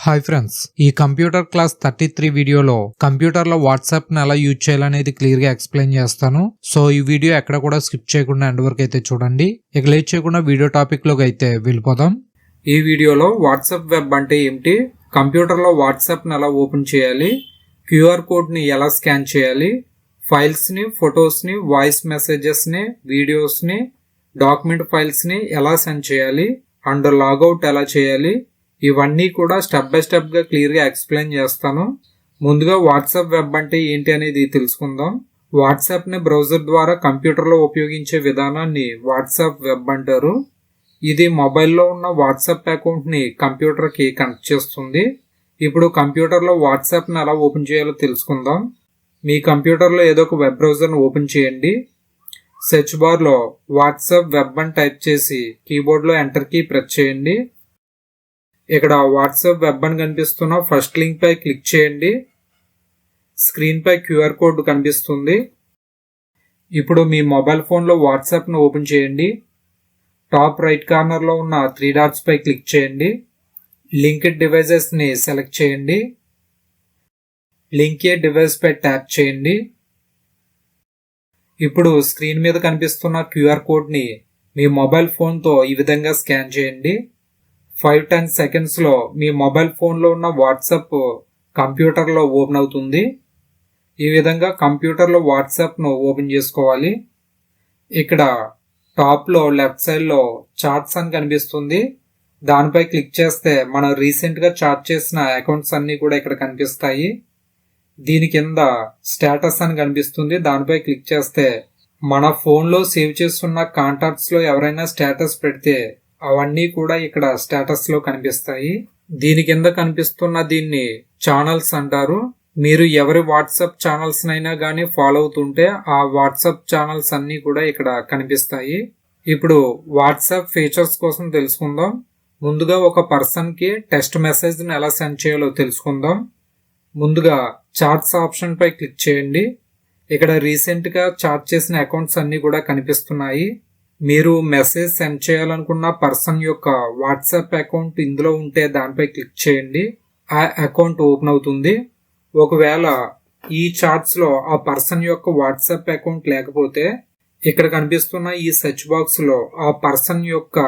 Hi friends, ఈ computer class 33 వీడియోలో కంప్యూటర్లో వాట్సాప్ని ఎలా యూజ్ చేయాలనేది క్లియర్గా ఎక్స్ప్లెయిన్ చేస్తాను. సో ఈ వీడియో ఎక్కడ కూడా స్కిప్ చేయకుండా ఎండ్ వరకు అయితే చూడండి. ఇక లేట్ చేయకుండా వీడియో టాపిక్లోకి అయితే వెళ్ళిపోదాం. ఈ వీడియోలో వాట్సాప్ వెబ్ అంటే ఏమిటి, కంప్యూటర్లో వాట్సాప్ని ఎలా ఓపెన్ చేయాలి, క్యూఆర్ కోడ్ని ఎలా స్కాన్ చేయాలి, ఫైల్స్ని, ఫొటోస్ని, వాయిస్ మెసేజెస్ని, వీడియోస్ని, డాక్యుమెంట్ ఫైల్స్ని ఎలా సెండ్ చేయాలి అండ్ లాగౌట్ ఎలా చేయాలి, ఇవన్నీ కూడా స్టెప్ బై స్టెప్ గా క్లియర్ గా ఎక్స్ప్లెయిన్ చేస్తాను. ముందుగా వాట్సాప్ వెబ్ అంటే ఏంటి అనేది తెలుసుకుందాం. వాట్సాప్ ని బ్రౌజర్ ద్వారా కంప్యూటర్ లో ఉపయోగించే విధానాన్ని వాట్సాప్ వెబ్ అంటారు. ఇది మొబైల్లో ఉన్న వాట్సాప్ అకౌంట్ ని కంప్యూటర్ కి కనెక్ట్ చేస్తుంది. ఇప్పుడు కంప్యూటర్ లో వాట్సాప్ ని ఎలా ఓపెన్ చేయాలో తెలుసుకుందాం. మీ కంప్యూటర్ లో ఏదో ఒక వెబ్ బ్రౌజర్ ని ఓపెన్ చేయండి. సెర్చ్ బార్ లో వాట్సాప్ వెబ్ అని టైప్ చేసి కీబోర్డ్ లో ఎంటర్ కీ ప్రెస్ చేయండి. ఇక్కడ వాట్సాప్ వెబ్ అని కనిపిస్తున్న ఫస్ట్ లింక్ పై క్లిక్ చేయండి. స్క్రీన్ పై క్యూఆర్ కోడ్ కనిపిస్తుంది. ఇప్పుడు మీ మొబైల్ ఫోన్ లో వాట్సాప్ ను ఓపెన్ చేయండి. టాప్ రైట్ కార్నర్ లో ఉన్న 3 డాట్స్ పై క్లిక్ చేయండి. లింక్డ్ డివైజెస్ ని సెలెక్ట్ చేయండి. లింక్ ఏ డివైస్ పై ట్యాప్ చేయండి. ఇప్పుడు స్క్రీన్ మీద కనిపిస్తున్న క్యూఆర్ కోడ్ ని మీ మొబైల్ ఫోన్ తో ఈ విధంగా స్కాన్ చేయండి. 5-10 సెకండ్స్ లో మీ మొబైల్ ఫోన్ లో ఉన్న వాట్సాప్ కంప్యూటర్ లో ఓపెన్ అవుతుంది. ఈ విధంగా కంప్యూటర్ లో వాట్సాప్ ను ఓపెన్ చేసుకోవాలి. ఇక్కడ టాప్ లో లెఫ్ట్ సైడ్ లో చార్ట్స్ అని కనిపిస్తుంది. దానిపై క్లిక్ చేస్తే మనం రీసెంట్ గా చాట్ చేసిన అకౌంట్స్ అన్ని కూడా ఇక్కడ కనిపిస్తాయి. దీని కింద స్టేటస్ అని కనిపిస్తుంది. దానిపై క్లిక్ చేస్తే మన ఫోన్ లో సేవ్ చేస్తున్న కాంటాక్ట్స్ లో ఎవరైనా స్టేటస్ పెడితే అవన్నీ కూడా ఇక్కడ స్టేటస్ లో కనిపిస్తాయి. దీని కింద కనిపిస్తున్న దీన్ని ఛానల్స్ అంటారు. మీరు ఎవరి వాట్సాప్ ఛానల్స్ నైనా గానీ ఫాలో అవుతుంటే ఆ వాట్సాప్ ఛానల్స్ అన్ని కూడా ఇక్కడ కనిపిస్తాయి. ఇప్పుడు వాట్సాప్ ఫీచర్స్ కోసం తెలుసుకుందాం. ముందుగా ఒక పర్సన్ కి టెక్స్ట్ మెసేజ్ ని ఎలా సెండ్ చేయాలో తెలుసుకుందాం. ముందుగా చాట్స్ ఆప్షన్ పై క్లిక్ చేయండి. ఇక్కడ రీసెంట్ గా చాట్ చేసిన అకౌంట్స్ అన్ని కూడా కనిపిస్తున్నాయి. మీరు మెసేజ్ సెండ్ చేయాలనుకున్న పర్సన్ యొక్క వాట్సాప్ అకౌంట్ ఇందులో ఉంటే దానిపై క్లిక్ చేయండి. ఆ అకౌంట్ ఓపెన్ అవుతుంది. ఒకవేళ ఈ చార్ట్స్ లో ఆ పర్సన్ యొక్క వాట్సాప్ అకౌంట్ లేకపోతే ఇక్కడ కనిపిస్తున్న ఈ సెర్చ్ బాక్స్ లో ఆ పర్సన్ యొక్క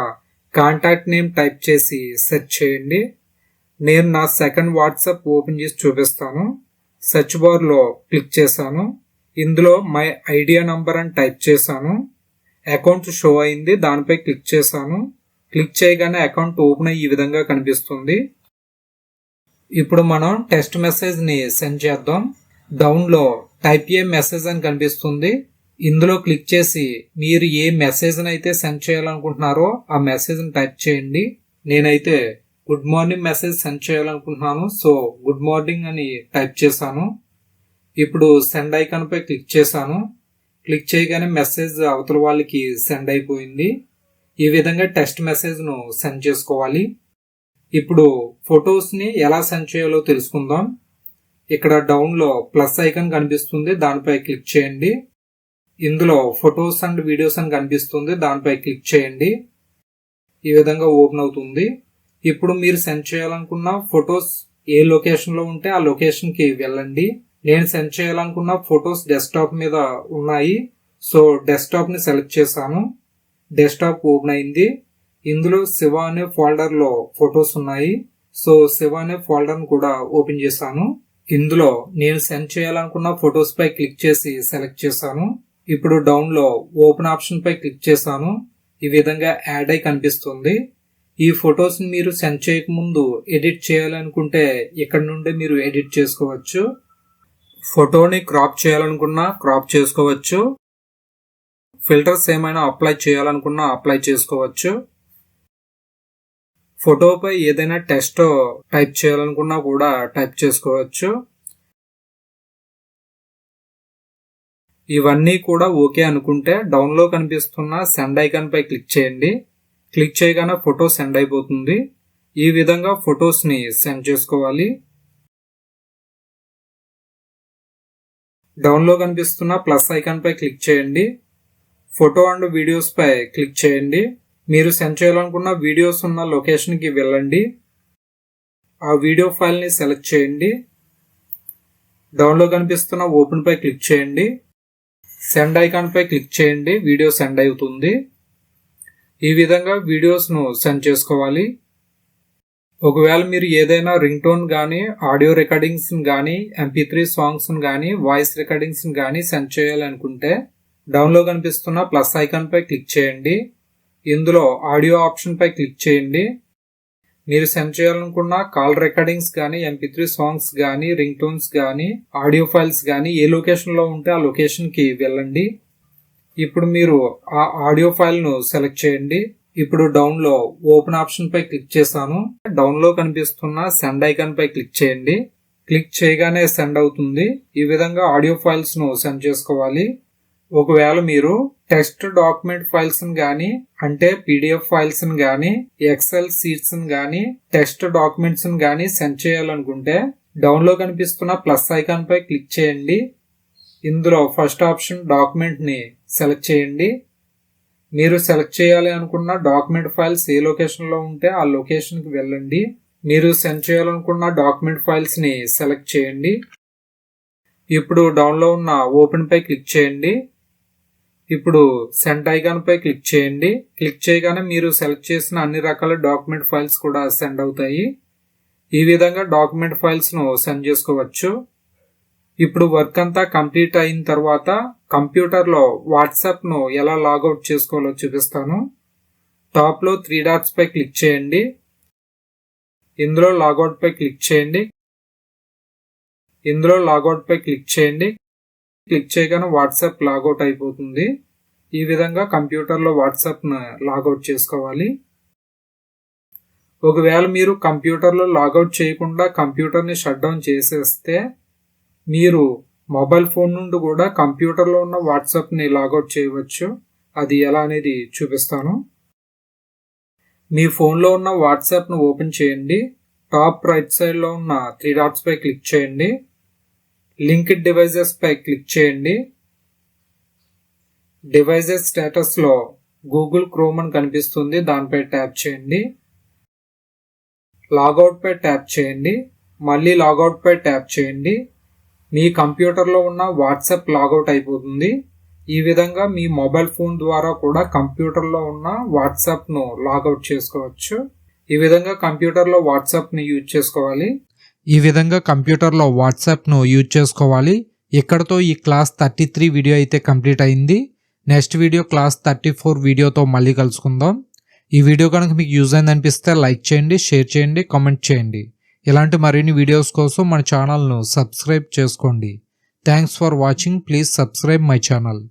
కాంటాక్ట్ నేమ్ టైప్ చేసి సెర్చ్ చేయండి. నేను నా సెకండ్ వాట్సాప్ ఓపెన్ చేసి చూపిస్తాను. సెర్చ్ బార్ లో క్లిక్ చేశాను. ఇందులో మై ఐడియా నంబర్ అని టైప్ చేశాను. అకౌంట్ షో అయింది. దానిపై క్లిక్ చేశాను. క్లిక్ చేయగానే అకౌంట్ ఓపెన్ అయ్యి ఈ విధంగా కనిపిస్తుంది. ఇప్పుడు మనం టెక్స్ట్ మెసేజ్ ని సెండ్ చేద్దాం. డౌన్ లో టైప్ ఏ మెసేజ్ అని కనిపిస్తుంది. ఇందులో క్లిక్ చేసి మీరు ఏ మెసేజ్ అయితే సెండ్ చేయాలనుకుంటున్నారో ఆ మెసేజ్ ని టైప్ చేయండి. నేనైతే గుడ్ మార్నింగ్ మెసేజ్ సెండ్ చేయాలనుకుంటున్నాను. సో గుడ్ మార్నింగ్ అని టైప్ చేశాను. ఇప్పుడు సెండ్ ఐకాన్ పై క్లిక్ చేశాను. క్లిక్ చేయగానే మెసేజ్ అవతల వాళ్ళకి సెండ్ అయిపోయింది. ఈ విధంగా టెక్స్ట్ మెసేజ్ ను సెండ్ చేసుకోవాలి. ఇప్పుడు ఫొటోస్ ని ఎలా సెండ్ చేయాలో తెలుసుకుందాం. ఇక్కడ డౌన్ లో ప్లస్ ఐకాన్ కనిపిస్తుంది. దానిపై క్లిక్ చేయండి. ఇందులో ఫొటోస్ అండ్ వీడియోస్ అని కనిపిస్తుంది. దానిపై క్లిక్ చేయండి. ఈ విధంగా ఓపెన్ అవుతుంది. ఇప్పుడు మీరు సెండ్ చేయాలనుకున్న ఫొటోస్ ఏ లొకేషన్ లో ఉంటే ఆ లొకేషన్ కి వెళ్ళండి. నేను సెండ్ చేయాలనుకున్న ఫొటోస్ డెస్క్టాప్ మీద ఉన్నాయి. సో డెస్క్టాప్ ని సెలెక్ట్ చేశాను. డెస్క్టాప్ ఓపెన్ అయింది. ఇందులో శివ అనే ఫోల్డర్ లో ఫొటోస్ ఉన్నాయి. సో శివ అనే ఫోల్డర్ ని కూడా ఓపెన్ చేశాను. ఇందులో నేను సెండ్ చేయాలనుకున్న ఫొటోస్ పై క్లిక్ చేసి సెలెక్ట్ చేశాను. ఇప్పుడు డౌన్ లో ఓపెన్ ఆప్షన్ పై క్లిక్ చేశాను. ఈ విధంగా యాడ్ అయి కనిపిస్తుంది. ఈ ఫొటోస్ ని మీరు సెండ్ చేయక ముందు ఎడిట్ చేయాలనుకుంటే ఇక్కడ నుండి మీరు ఎడిట్ చేసుకోవచ్చు. ఫోటోని క్రాప్ చేయాలనుకున్నా క్రాప్ చేసుకోవచ్చు. ఫిల్టర్స్ ఏమైనా అప్లై చేయాలనుకున్నా అప్లై చేసుకోవచ్చు. ఫోటోపై ఏదైనా టెక్స్ట్ టైప్ చేయాలనుకున్నా కూడా టైప్ చేసుకోవచ్చు. ఇవన్నీ కూడా ఓకే అనుకుంటే డౌన్ లో కనిపిస్తున్న సెండ్ ఐకాన్ పై క్లిక్ చేయండి. క్లిక్ చేయగానే ఫోటో సెండ్ అయిపోతుంది. ఈ విధంగా ఫొటోస్ ని సెండ్ చేసుకోవాలి. డౌన్ లో కనిపిస్తున్న ప్లస్ ఐకాన్ పై క్లిక్ చేయండి. ఫోటో అండ్ వీడియోస్ పై క్లిక్ చేయండి. మీరు సెండ్ చేయాలనుకున్న వీడియోస్ ఉన్న లొకేషన్ కి వెళ్ళండి. ఆ వీడియో ఫైల్ని సెలెక్ట్ చేయండి. డౌన్లో కనిపిస్తున్న ఓపెన్ పై క్లిక్ చేయండి. సెండ్ ఐకాన్ పై క్లిక్ చేయండి. వీడియో సెండ్ అవుతుంది. ఈ విధంగా వీడియోస్ను సెండ్ చేసుకోవాలి. ఒకవేళ మీరు ఏదైనా రింగ్ టోన్ కానీ ఆడియో రికార్డింగ్స్ కానీ MP3 సాంగ్స్ కానీ వాయిస్ రికార్డింగ్స్ కానీ సెండ్ చేయాలనుకుంటే డౌన్లో కనిపిస్తున్న ప్లస్ ఐకాన్ పై క్లిక్ చేయండి. ఇందులో ఆడియో ఆప్షన్ పై క్లిక్ చేయండి. మీరు సెండ్ చేయాలనుకున్న కాల్ రికార్డింగ్స్ కానీ MP3 సాంగ్స్ కానీ రింగ్ టోన్స్ కానీ ఆడియో ఫైల్స్ కానీ ఏ లొకేషన్లో ఉంటే ఆ లొకేషన్కి వెళ్ళండి. ఇప్పుడు మీరు ఆ ఆడియో ఫైల్ను సెలెక్ట్ చేయండి. ఇప్పుడు డౌన్లో ఓపెన్ ఆప్షన్ పై క్లిక్ చేశాను. డౌన్లో కనిపిస్తున్న సెండ్ ఐకాన్ పై క్లిక్ చేయండి. క్లిక్ చేయగానే సెండ్ అవుతుంది. ఈ విధంగా ఆడియో ఫైల్స్ను సెండ్ చేసుకోవాలి. ఒకవేళ మీరు టెక్స్ట్ డాక్యుమెంట్ ఫైల్స్ కానీ అంటే PDF ఫైల్స్ కానీ ఎక్సెల్ షీట్స్ కానీ టెక్స్ట్ డాక్యుమెంట్స్ కానీ సెండ్ చేయాలనుకుంటే డౌన్లో కనిపిస్తున్న ప్లస్ ఐకాన్ పై క్లిక్ చేయండి. ఇందులో ఫస్ట్ ఆప్షన్ డాక్యుమెంట్ ని సెలెక్ట్ చేయండి. మీరు సెలెక్ట్ చేయాలి అనుకున్న డాక్యుమెంట్ ఫైల్స్ ఏ లొకేషన్ లో ఉంటే ఆ లొకేషన్ కి వెళ్ళండి. మీరు సెండ్ చేయాలనుకున్న డాక్యుమెంట్ ఫైల్స్ ని సెలెక్ట్ చేయండి. ఇప్పుడు డౌన్లో ఉన్న ఓపెన్ పై క్లిక్ చేయండి. ఇప్పుడు సెండ్ ఐకాన్ పై క్లిక్ చేయండి. క్లిక్ చేయగానే మీరు సెలెక్ట్ చేసిన అన్ని రకాల డాక్యుమెంట్ ఫైల్స్ కూడా సెండ్ అవుతాయి. ఈ విధంగా డాక్యుమెంట్ ఫైల్స్ ను సెండ్ చేసుకోవచ్చు. ఇప్పుడు వర్క్ అంతా కంప్లీట్ అయిన తర్వాత కంప్యూటర్లో వాట్సాప్ను ఎలా లాగౌట్ చేసుకోవాలో చూపిస్తాను. టాప్లో 3 డాట్స్ పై క్లిక్ చేయండి. ఇందులో లాగౌట్ పై క్లిక్ చేయండి. క్లిక్ చేయగానే వాట్సాప్ లాగౌట్ అయిపోతుంది. ఈ విధంగా కంప్యూటర్లో వాట్సాప్ను లాగౌట్ చేసుకోవాలి. ఒకవేళ మీరు కంప్యూటర్లో లాగౌట్ చేయకుండా కంప్యూటర్ని షట్ డౌన్ చేసేస్తే మీరు మొబైల్ ఫోన్ నుండి కూడా కంప్యూటర్లో ఉన్న వాట్సాప్ని లాగౌట్ చేయవచ్చు. అది ఎలా అనేది చూపిస్తాను. మీ ఫోన్లో ఉన్న వాట్సాప్ను ఓపెన్ చేయండి. టాప్ రైట్ సైడ్లో ఉన్న 3 డాట్స్ పై క్లిక్ చేయండి. లింక్డ్ డివైజెస్ పై క్లిక్ చేయండి. డివైజెస్ స్టేటస్లో గూగుల్ క్రోమ్ అని కనిపిస్తుంది. దానిపై ట్యాప్ చేయండి. లాగౌట్ పై ట్యాప్ చేయండి. మళ్ళీ లాగౌట్ పై ట్యాప్ చేయండి. మీ కంప్యూటర్లో ఉన్న వాట్సాప్ లాగౌట్ అయిపోతుంది. ఈ విధంగా మీ మొబైల్ ఫోన్ ద్వారా కూడా కంప్యూటర్లో ఉన్న వాట్సాప్ను లాగౌట్ చేసుకోవచ్చు. ఈ విధంగా కంప్యూటర్లో వాట్సాప్ని యూజ్ చేసుకోవాలి. ఇక్కడతో ఈ క్లాస్ 33 వీడియో అయితే కంప్లీట్ అయింది. నెక్స్ట్ వీడియో క్లాస్ 34 వీడియోతో మళ్ళీ కలుసుకుందాం. ఈ వీడియో కనుక మీకు యూజ్ అయింది అనిపిస్తే లైక్ చేయండి, షేర్ చేయండి, కామెంట్ చేయండి. ఇలాంటి మరిన్ని వీడియోస్ కోసం మన ఛానల్ను సబ్స్క్రైబ్ చేసుకోండి. Thanks for watching. Please subscribe my channel.